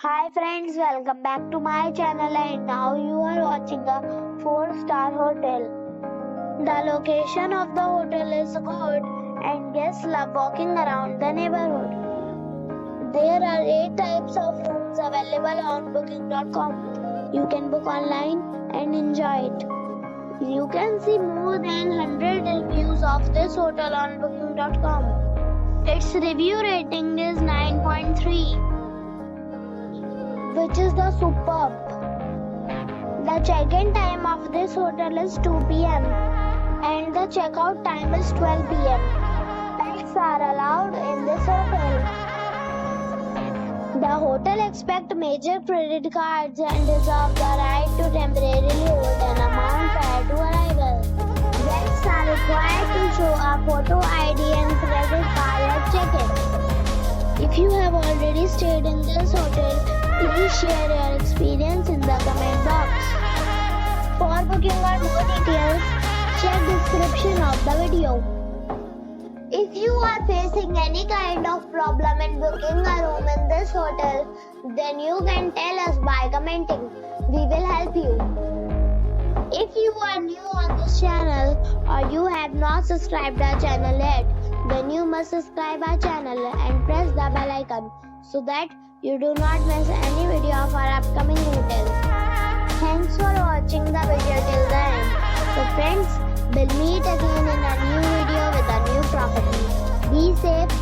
Hi friends, welcome back to my channel and now you are watching a 4-star hotel. The location of the hotel is good and guests love walking around the neighborhood. There are 8 types of rooms available on booking.com. You can book online and enjoy it. You can see more than 100 reviews of this hotel on booking.com. Its review rating is 9.3. which is the superb. The check-in time of this hotel is 2 p.m. and the checkout time is 12 p.m. Pets are allowed in this hotel. The hotel accepts major credit cards and reserves the right to temporarily hold an amount prior to arrival. Guests are required to show a photo ID and credit card at check-in. If you have already stayed in this hotel, please share your experience in the comment box. For booking or more details, check description of the video. If you are facing any kind of problem in booking a room in this hotel, then you can tell us by commenting. We will help you. If you are new on this channel or you have not subscribed our channel yet, then you must subscribe our channel and press the bell icon so that you do not miss any video of our upcoming hotels. Thanks for watching the video till the end. So friends, we'll meet again in a new video with a new property. Be safe